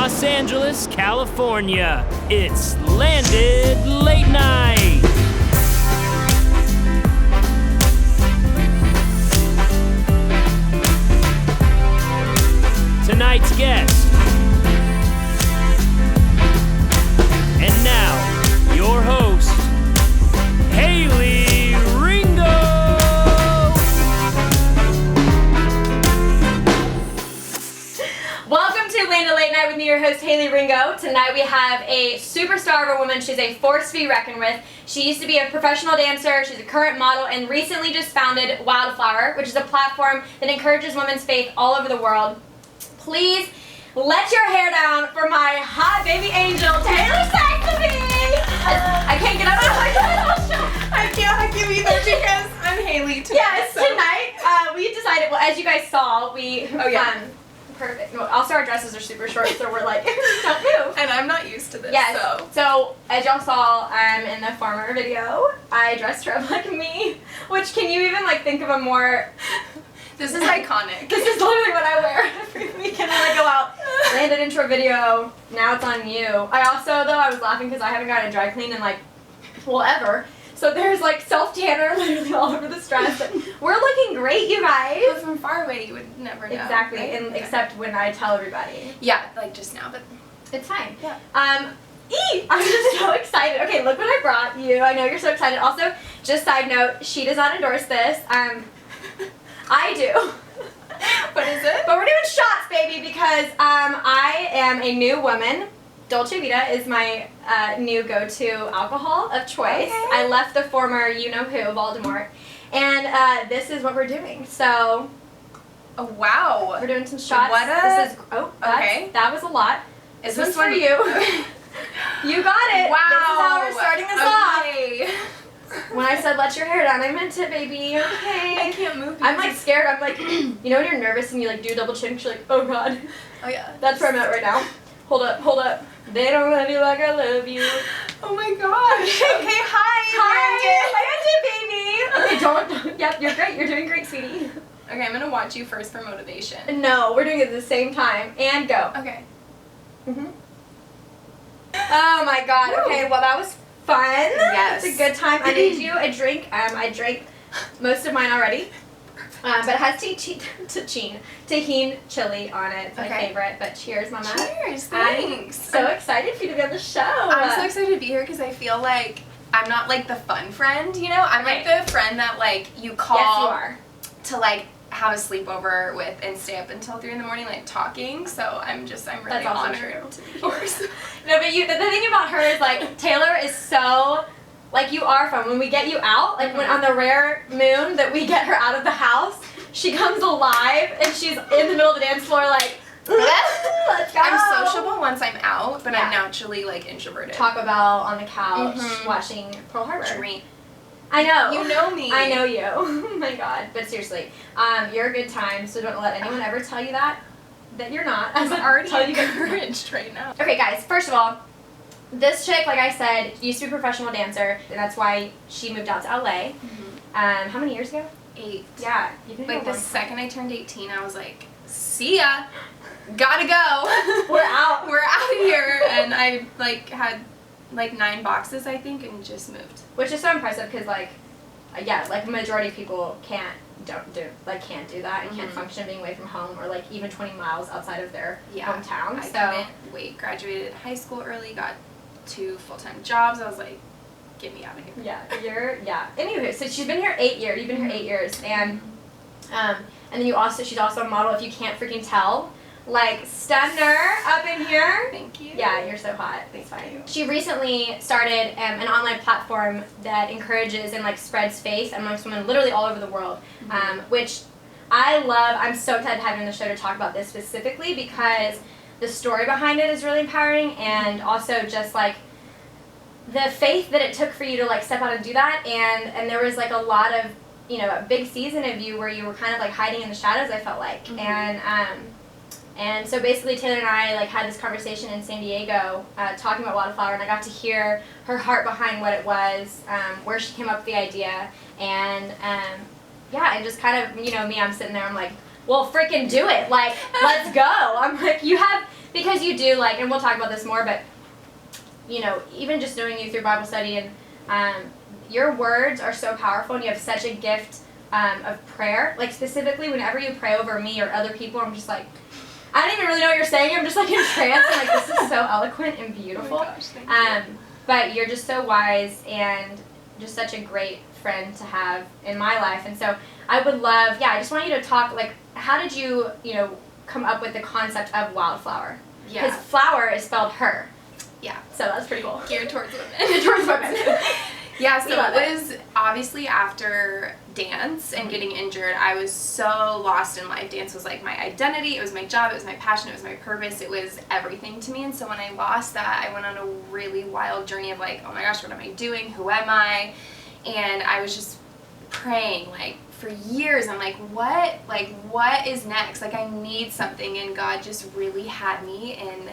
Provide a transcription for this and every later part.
Los Angeles, California, it's Landed Late Night. Tonight's guest. And now, your host, Haley Ringo. Welcome to Landed Late Night with me, your host, Haley Ringo. Tonight we have a superstar of a woman. She's a force to be reckoned with. She used to be a professional dancer. She's a current model and recently just founded Wildflower, which is a platform that encourages women's faith all over the world. Please let your hair down for my hot baby angel, Taylor Saxelby! I can't get up to my I can't hug you either because I'm Haley tonight. Yes, so. tonight we decided, well, as you guys saw, perfect. Well, also our dresses are super short, so we're like, don't move. And I'm not used to this, Yes, so as y'all saw in the former video, I dressed her up like me, which can you even like think of a more... This is iconic. This is literally what I wear every weekend when I go out. Landed intro video, now it's on you. I was laughing because I haven't gotten a dry clean in like, well, ever. So there's like self-tanner literally all over this dress. But we're looking great, you guys. But from far away, you would never know. Exactly, right? and except when I tell everybody. Yeah, like just now, but It's fine. Yeah. I'm just so excited. Okay, look what I brought you. I know you're so excited. Also, just side note, she does not endorse this. I do. What is it? But we're doing shots, baby, because I am a new woman. Dolce Vita is my new go-to alcohol of choice. Okay. I left the former you-know-who, Voldemort, and this is what we're doing. So, Oh, wow. we're doing some shots. What This is, okay. That was a lot. Is This this one's for one- you. You got it. Wow. This is how we're starting this off. Okay. When I said let your hair down, I meant it, baby. Okay. I can't move. I'm like scared. I'm like, you know when you're nervous and you like do a double chin, you're like, oh god. Oh yeah. That's where I'm at right now. Hold up. They don't love you like I love you. Oh my gosh. Okay, hi. Hi, baby. Okay, don't. Yep, you're great. You're doing great, sweetie. Okay, I'm gonna watch you first for motivation. No, we're doing it at the same time. And go. Okay. Mhm. Oh my god. Woo. Okay, well that was fun. Yes. It's a good time. I made you a drink. I drank most of mine already. But it has tahini chili on it. It's my Okay. favorite. But cheers, mama. Cheers. I'm Thanks. so excited for you to be on the show. I'm so excited to be here because I feel like I'm not like the fun friend, you know? I'm like the friend that like you call Yes, you are. to like have a sleepover with and stay up until 3 in the morning like talking. So I'm really That's also honored true. to be here. No, but the thing about her is like Taylor is so like you are fun. When we get you out, like when on the rare moon that we get her out of the house, she comes alive and she's in the middle of the dance floor like, let's go. I'm sociable once I'm out, but I'm Yeah. naturally like introverted. Taco Bell on the couch Mhm. watching Pearl Harbor. Dream. I know. You know me. I know you. Oh my god. But seriously, you're a good time, so don't let anyone ever tell you that you're not. I'm already tell you that you're not. encouraged right now. Okay guys, first of all, this chick, like I said, used to be a professional dancer, and that's why she moved out to LA. How many years ago? 8. Yeah. You've been here Like a the long second I turned 18, I was like, see ya. Gotta go. We're out. We're out of here. And I like had like 9 boxes, I think, and just moved. Which is so impressive because like majority of people can't do that and can't function being away from home or like even 20 miles outside of their hometown. I So couldn't wait. Graduated high school early, got 2 full-time jobs. I was like, get me out of here. Anywho, so she's been here 8 years. You've been here 8 years, and then she's also a model. If you can't freaking tell, like stunner up in here. Thank you. Yeah, you're so hot. It's Thank fine. you. She recently started an online platform that encourages and like spreads faith amongst women literally all over the world, which I love. I'm so excited to have you on the show to talk about this specifically because the story behind it is really empowering, and also just like the faith that it took for you to like step out and do that, and there was like a lot of a big season of you where you were kind of like hiding in the shadows, I felt like, and so basically Taylor and I like had this conversation in San Diego talking about Wildflower, and I got to hear her heart behind what it was, where she came up with the idea, and and just kind of me, I'm sitting there, I'm like, well freaking do it, like let's go. I'm like, you have because you do, like, and we'll talk about this more, but, you know, even just knowing you through Bible study, and your words are so powerful, and you have such a gift of prayer. Like, specifically, whenever you pray over me or other people, I'm just like, I don't even really know what you're saying. I'm just, like, in trance, and, like, this is so eloquent and beautiful. Oh my gosh, thank you. But you're just so wise and just such a great friend to have in my life. And so I would love, I just want you to talk, like, how did you, you know, come up with the concept of Wildflower? Yeah. Because flower is spelled her. Yeah. So that's pretty cool. Geared towards women. Geared towards women. Yeah, so it was obviously after dance and getting injured, I was so lost in life. Dance was like my identity, it was my job, it was my passion, it was my purpose, it was everything to me. And so when I lost that, I went on a really wild journey of like, oh my gosh, what am I doing? Who am I? And I was just praying like for years. I'm like, what is next? Like, I need something. And God just really had me in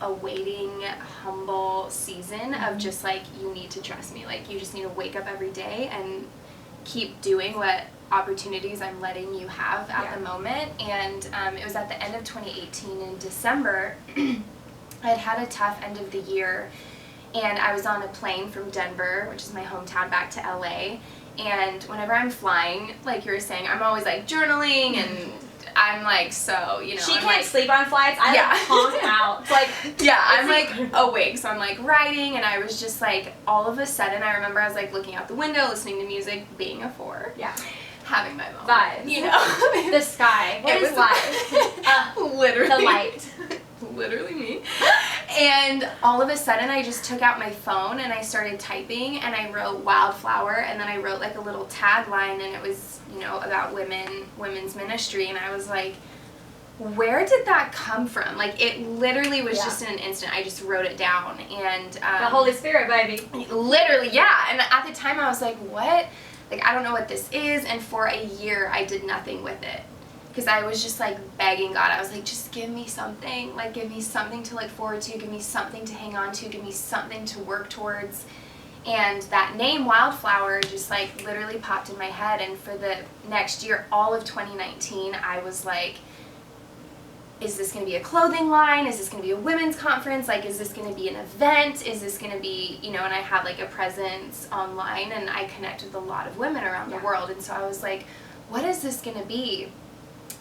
a waiting, humble season of just like, you need to trust me. Like, you just need to wake up every day and keep doing what opportunities I'm letting you have at the moment. And it was at the end of 2018 in December. I'd had a tough end of the year, and I was on a plane from Denver, which is my hometown, back to LA. And whenever I'm flying, like you were saying, I'm always like journaling, and I'm like, so, you know. She I'm can't like, sleep on flights. I like honk out. It's like, I'm like awake, so I'm like writing, and I was just like, all of a sudden, I remember I was like looking out the window, listening to music, being a 4. Yeah. Having my moment. Vibes. You know? The sky. What is life? Literally. The light. Literally me. And all of a sudden, I just took out my phone and I started typing, and I wrote Wildflower, and then I wrote like a little tagline, and it was, you know, about women's ministry, and I was like, where did that come from? Like, it literally was just in an instant. I just wrote it down, and the Holy Spirit, baby. Literally, yeah. And at the time, I was like, what? Like, I don't know what this is. And for a year, I did nothing with it. Because I was just, like, begging God. I was like, just give me something. Like, give me something to look forward to. Give me something to hang on to. Give me something to work towards. And that name, Wildflower, just, like, literally popped in my head. And for the next year, all of 2019, I was like, is this going to be a clothing line? Is this going to be a women's conference? Like, is this going to be an event? Is this going to be, you know, and I had, like, a presence online, and I connect with a lot of women around the world. And so I was like, what is this going to be?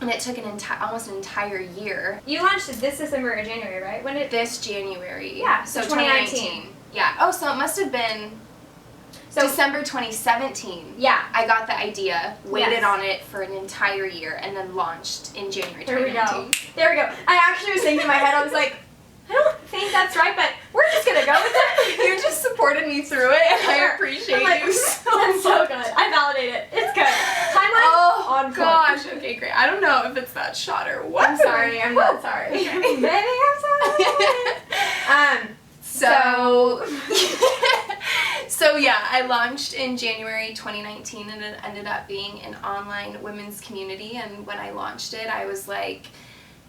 And it took almost an entire year. You launched it this December or January, right? When did This January. Yeah, so 2019. Yeah. Oh, so it must have been December 2017. Yeah. I got the idea, waited Yes. on it for an entire year, and then launched in January 2019. There we go. I actually was thinking in my head, I was like, I don't think that's right, but we're just going to go with it. You just supported me through it, and I appreciate you so That's so much. good. I validate it. It's good. Timeline on point. Gosh, okay, great. I don't know if it's that shot or what. I'm sorry. I'm not sorry. Maybe I'm sorry. So yeah, I launched in January 2019, and it ended up being an online women's community. And when I launched it, I was like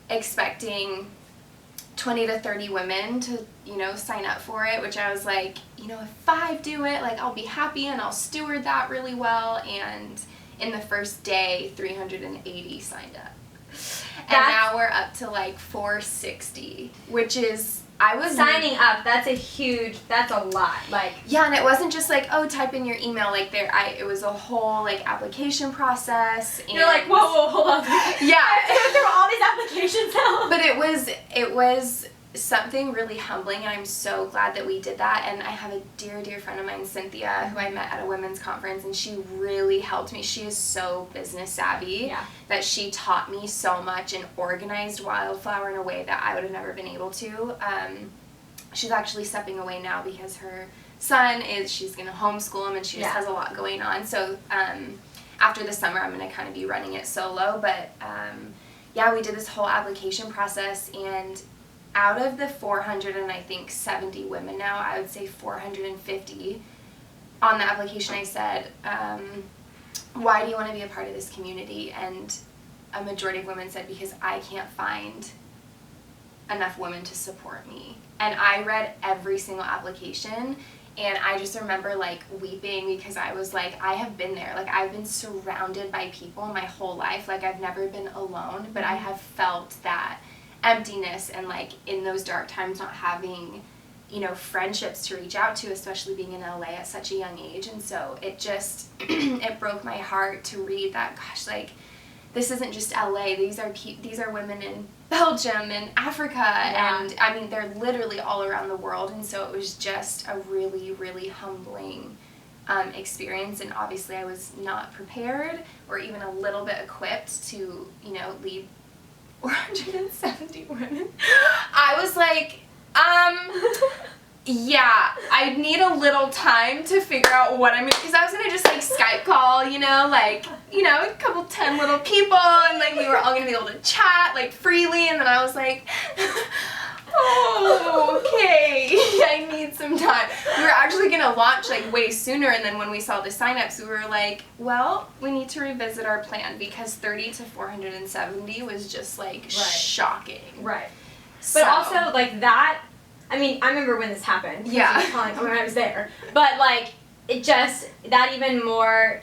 expecting 20 to 30 women to, you know, sign up for it, which I was like, you know, if 5 do it, like, I'll be happy and I'll steward that really well. And in the first day, 380 signed up. And now we're up to like 460, which is, I was signing up. That's a lot. Like, yeah, and it wasn't just like, oh, type in your email. Like, it was a whole like application process. And you're like, whoa, hold on. Yeah, I have to go through all these applications now. But it was something really humbling, and I'm so glad that we did that. And I have a dear, dear friend of mine, Cynthia, who I met at a women's conference, and she really helped me. She is so business savvy that she taught me so much and organized Wildflower in a way that I would have never been able to. She's actually stepping away now because her son she's going to homeschool him, and she just has a lot going on. So after the summer, I'm going to kind of be running it solo. But we did this whole application process, and out of the 470 women now, I would say 450 on the application, I said, why do you want to be a part of this community? And a majority of women said, because I can't find enough women to support me. And I read every single application, and I just remember like weeping, because I was like, I have been there. Like, I've been surrounded by people my whole life. Like, I've never been alone, but I have felt that emptiness and like in those dark times not having, you know, friendships to reach out to, especially being in LA at such a young age. And so it just it broke my heart to read that, gosh, like this isn't just LA, these are women in Belgium and Africa, and I mean they're literally all around the world. And so it was just a really, really humbling experience, and obviously I was not prepared or even a little bit equipped to, you know, lead 470 women. I was like, yeah, I need a little time to figure out what I'm, because I was gonna just like Skype call, you know, like, you know, a couple 10 little people, and like we were all gonna be able to chat like freely, and then I was like, oh, okay, I need some time. We were actually gonna launch like way sooner, and then when we saw the signups, we were like, well, we need to revisit our plan, because 30 to 470 was just like shocking. Right. But also like that, I mean, I remember when this happened. Yeah. When I was there. But like, it just, that even more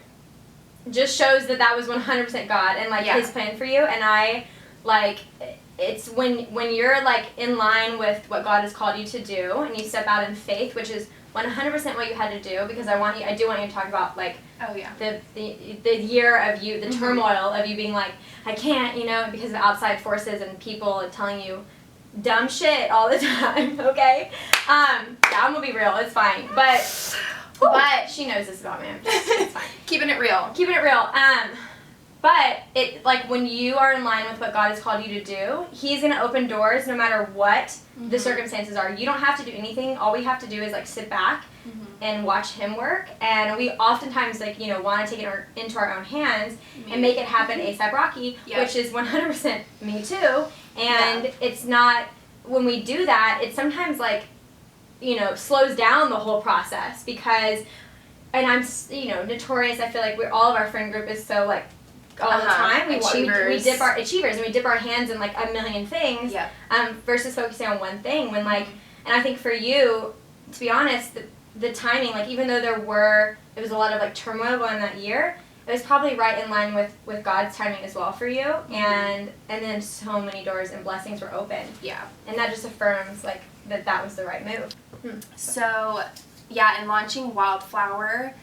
just shows that that was 100% God and like His plan for you. And I, like, it's when you're like in line with what God has called you to do, and you step out in faith, which is 100% what you had to do, because I do want you to talk about like the year of you, the turmoil of you being like, I can't, you know, because of outside forces and people telling you dumb shit all the time, okay? I'm gonna be real, it's fine. But she knows this about me. It's fine. Keeping it real. Keeping it real. But it, like, when you are in line with what God has called you to do, He's gonna open doors no matter what the circumstances are. You don't have to do anything. All we have to do is like sit back and watch Him work. And we oftentimes, like, you know, want to take it into our own hands and make it happen ASAP Rocky, which is 100% me too. And it's not, when we do that, it sometimes, like, you know, slows down the whole process, because, and I'm, you know, notorious, I feel like all of our friend group is so, like, all the time. We dip our achievers, and we dip our hands in, like, a million things, versus focusing on one thing, when, like, and I think for you, to be honest, the timing, like, even though there was a lot of, like, turmoil going that year, it was probably right in line with God's timing as well for you, and then so many doors and blessings were open. Yeah. And that just affirms, like, that was the right move. So, yeah, in launching Wildflower,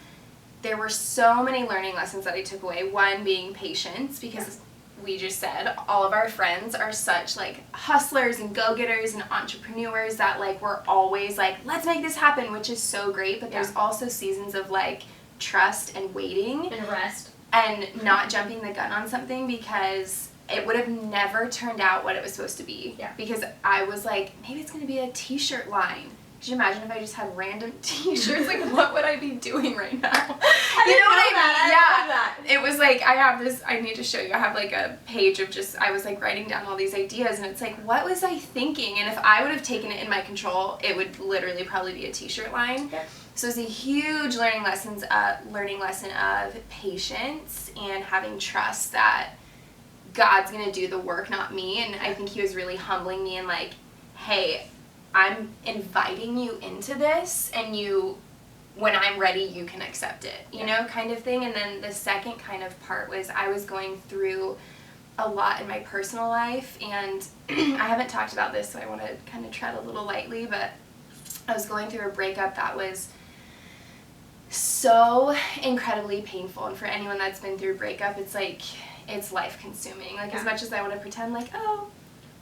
there were so many learning lessons that I took away. One being patience, because we just said all of our friends are such, like, hustlers and go-getters and entrepreneurs that, like, we're always like, let's make this happen, which is so great, but there's also seasons of, like, trust and waiting and rest and not jumping the gun on something, because it would have never turned out what it was supposed to be. Because I was like, maybe it's going to be a t-shirt line. Could you imagine if I just had random t-shirts? Like, what would I be doing right now? You know what I mean? That. It was like, I have this, I need to show you, I have like a page of just, I was like writing down all these ideas, and it's like, what was I thinking? And if I would have taken it in my control, it would literally probably be a t-shirt line. So it's a huge learning lesson of patience and having trust that God's going to do the work, not me. And I think He was really humbling me and like, hey, I'm inviting you into this, and when I'm ready, you can accept it, you know, kind of thing. And then the second kind of part was I was going through a lot in my personal life, and I haven't talked about this, so I want to kind of tread a little lightly, but I was going through a breakup that was so incredibly painful. And for anyone that's been through a breakup, it's like, it's life consuming. Like, as much as I want to pretend like, oh,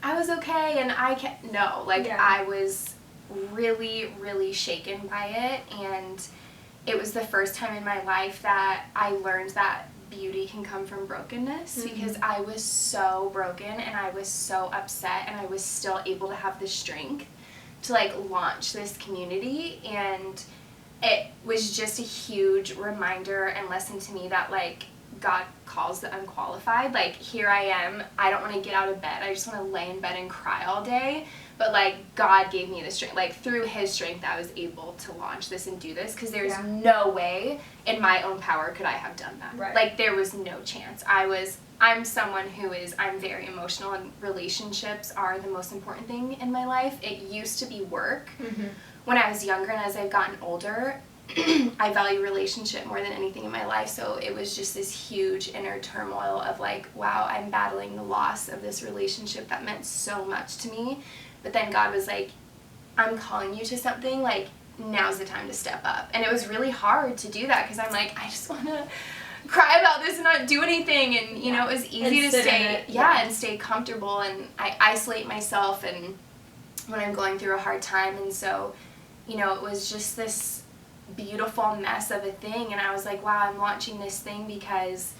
I was okay and I can't, no, like, I was really, really shaken by it. And it was the first time in my life that I learned that beauty can come from brokenness, because I was so broken and I was so upset, and I was still able to have the strength to, like, launch this community. And it was just a huge reminder and lesson to me that, like, God calls the unqualified. Like, here I am, I don't want to get out of bed, I just want to lay in bed and cry all day, but, like, God gave me the strength. Like, through His strength I was able to launch this and do this, because there's no way in my own power could I have done that. Like, there was no chance. I'm someone I'm very emotional, and relationships are the most important thing in my life. It used to be work when I was younger, and as I've gotten older, I value relationship more than anything in my life, so it was just this huge inner turmoil of like, wow, I'm battling the loss of this relationship that meant so much to me. But then God was like, I'm calling you to something, like, now's the time to step up. And it was really hard to do that because I'm like, I just want to cry about this and not do anything. And, you know, it was easy to stay, and stay comfortable. And I isolate myself and when I'm going through a hard time. And so, you know, it was just this beautiful mess of a thing. And I was like, wow, I'm launching this thing because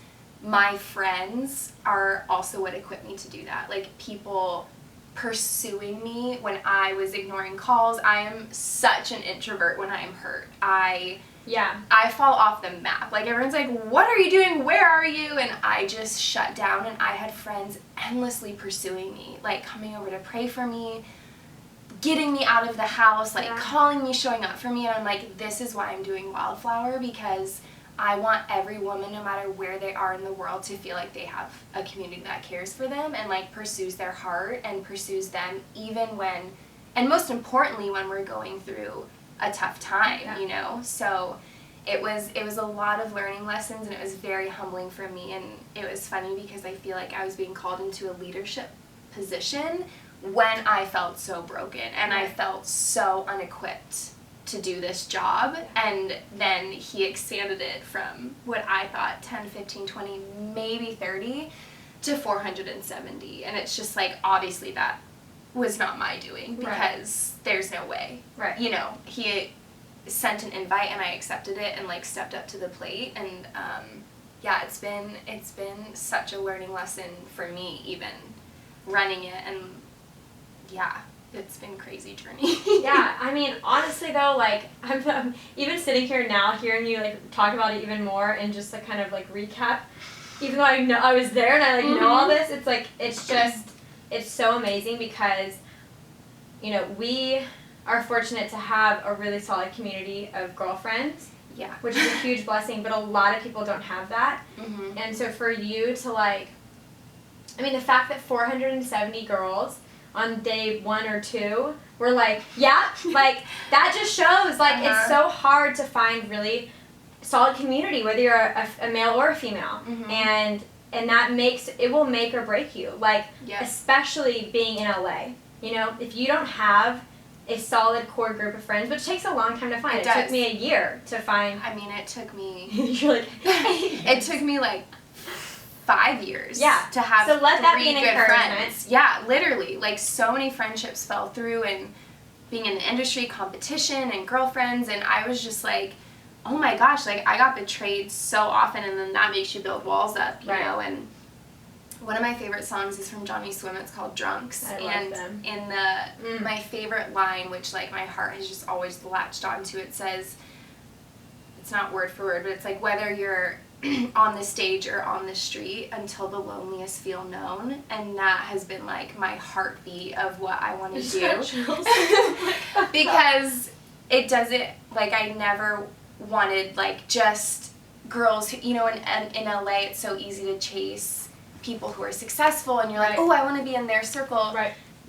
my friends are also what equipped me to do that. Like, people pursuing me when I was ignoring calls. I am such an introvert when I am hurt. I fall off the map. Like, everyone's like, what are you doing? Where are you? And I just shut down, and I had friends endlessly pursuing me, like coming over to pray for me, getting me out of the house, like calling me, showing up for me. And I'm like, this is why I'm doing Wildflower, because I want every woman, no matter where they are in the world, to feel like they have a community that cares for them and like pursues their heart and pursues them even when, and most importantly, when we're going through a tough time, you know? So it was a lot of learning lessons, and it was very humbling for me. And it was funny because I feel like I was being called into a leadership position when I felt so broken and I felt so unequipped to do this job. And then he expanded it from what I thought 10, 15, 20, maybe 30 to 470. And it's just like, obviously that was not my doing, because there's no way. You know, he sent an invite and I accepted it and like stepped up to the plate. And it's been such a learning lesson for me, even running it. And it's been a crazy journey. I mean, honestly though, like, I'm even sitting here now hearing you like talk about it even more and just like kind of like recap, even though I know I was there and I like know all this, it's like, it's so amazing because, you know, we are fortunate to have a really solid community of girlfriends, which is a huge blessing, but a lot of people don't have that. And so for you to like, I mean, the fact that 470 girls on day 1 or 2 were like, like, that just shows, like, it's so hard to find really solid community, whether you're a male or a female. And that it will make or break you, like, especially being in LA. You know, if you don't have a solid core group of friends, which takes a long time to find. It took me a year to find. I mean, it took me... You're like... It took me, like, 5 years to have so let that be 3 an good encouragement. friends. Yeah, literally. Like, so many friendships fell through, and being in the industry, competition, and girlfriends, and I was just like, oh my gosh, like, I got betrayed so often, and then that makes you build walls up, you know? And one of my favorite songs is from Johnny Swim. It's called Drunks. I love them. In the my favorite line, which like my heart has just always latched onto, it says, it's not word for word, but it's like, whether you're on the stage or on the street, until the loneliest feel known. And that has been like my heartbeat of what I want to do. Because it doesn't, like, I never wanted like just girls who, you know, in LA it's so easy to chase people who are successful, and you're like, oh, I want to be in their circle.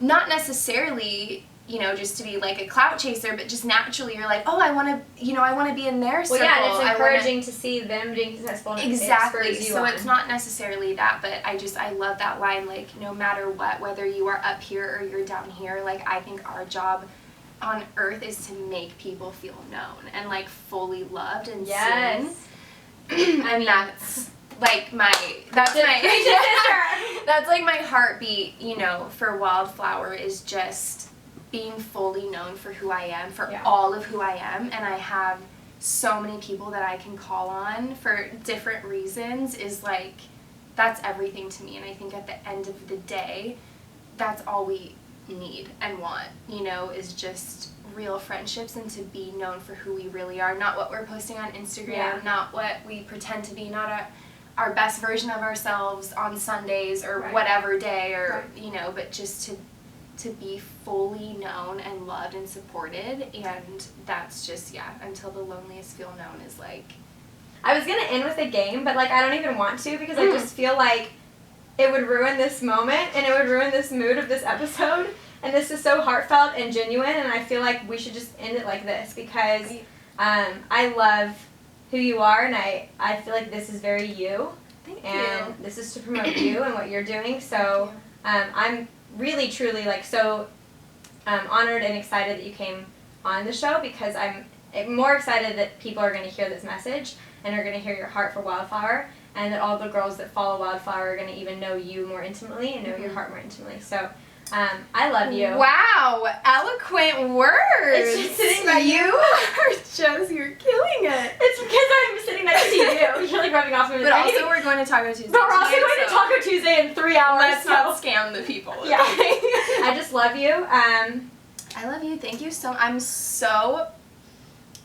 Not necessarily, you know, just to be like a clout chaser, but just naturally you're like, oh, I want to be in their circle. Well, yeah, and it's encouraging to see them being successful. And exactly. So it's not necessarily that, but I love that line, like, no matter what, whether you are up here or you're down here, like, I think our job on earth is to make people feel known and like fully loved and seen. I mean, that's like that's like my heartbeat, you know, for Wildflower, is just being fully known for who I am, for all of who I am. And I have so many people that I can call on for different reasons, is like, that's everything to me. And I think at the end of the day, that's all we need and want, you know, is just real friendships, and to be known for who we really are, not what we're posting on Instagram, not what we pretend to be, not our best version of ourselves on Sundays or whatever day, or you know, but just to be fully known and loved and supported. And that's just, until the loneliest feel known is like, I was gonna end with a game, but like I don't even want to, because I just feel like it would ruin this moment and it would ruin this mood of this episode. And this is so heartfelt and genuine, and I feel like we should just end it like this, because I love who you are, and I feel like this is very you. Thank And you. this is to promote you and what you're doing. So I'm really, truly so honored and excited that you came on the show, because I'm more excited that people are going to hear this message and are going to hear your heart for Wildflower, and that all the girls that follow Wildflower are going to even know you more intimately and know your heart more intimately. So I love you. Wow, eloquent words. It's just sitting by you. You're killing it. It's because I'm sitting next to you. You're like rubbing off of me. But also, we're going to Taco Tuesday. But we're also tonight, going to Taco Tuesday in 3 hours. Let's not scam the people. Yeah. I just love you. I love you. Thank you so much. I'm so.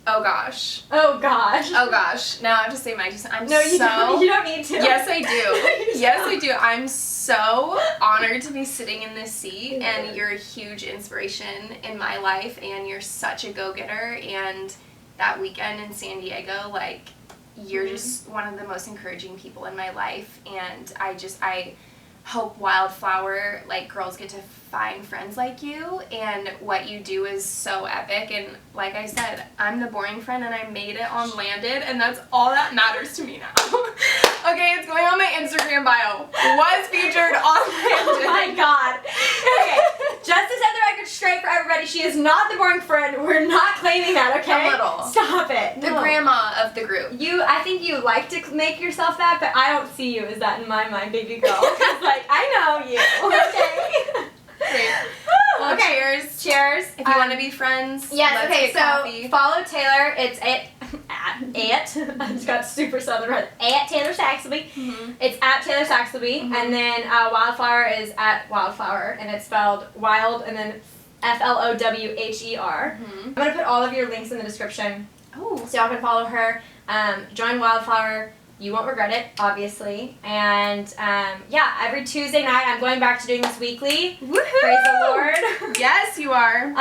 Oh gosh. Oh gosh. Oh gosh. Now I have to say my 2 cents. I'm No, you so. don't. You don't need to. Yes, I do. Yes, I do. I'm so honored to be sitting in this seat, and you're a huge inspiration in my life, and you're such a go-getter. And that weekend in San Diego, like, you're just one of the most encouraging people in my life, and I hope Wildflower, like, girls get to find friends like you, and what you do is so epic. And like I said, I'm the boring friend, and I made it on Landed, and that's all that matters to me now. Okay, it's going on my Instagram bio. Was featured on Landed. Oh my god. Okay, just to set the record straight for everybody, she is not the boring friend. We're not claiming that, okay? A little. Stop it. The No. grandma of the group. I think you like to make yourself that, but I don't see you as that in my mind, baby girl. 'Cause, like, I know you, okay? Great. Well, Okay. cheers. Cheers. If you want to be friends, Yes, let's okay, get so coffee. follow Taylor. It's at I just got super southern red. At Taylor Saxelby. It's at Taylor Saxelby. And then Wildflower is at Wildflower, and it's spelled wild and then Flowher. I'm going to put all of your links in the description. Oh. So y'all can follow her. Join Wildflower. You won't regret it, obviously. And yeah, every Tuesday night, I'm going back to doing this weekly. Woohoo! Praise the Lord. Yes, you are.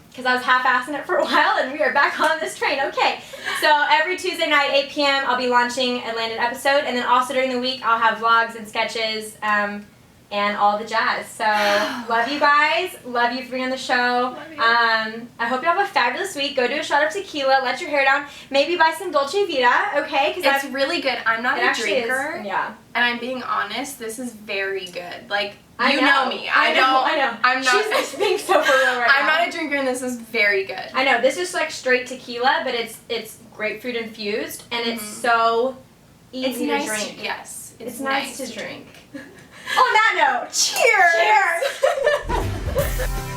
Because I was half-assing it for a while, and we are back on this train. Okay, so every Tuesday night, 8 p.m., I'll be launching a Landed episode, and then also during the week, I'll have vlogs and sketches and all the jazz. So love you guys. Love you for being on the show. Love you. I hope you have a fabulous week. Go do a shot of tequila. Let your hair down. Maybe buy some Dolce Vita, okay? It's really good. I'm not a drinker. Yeah. And I'm being honest, this is very good. Like, I you know me. I know. I'm not. She's being so for real right I'm now. not a drinker, and this is very good. I know. This is like straight tequila, but it's grapefruit infused, and it's so easy to drink. Yes. It's nice to drink. On that note, cheers! Cheers!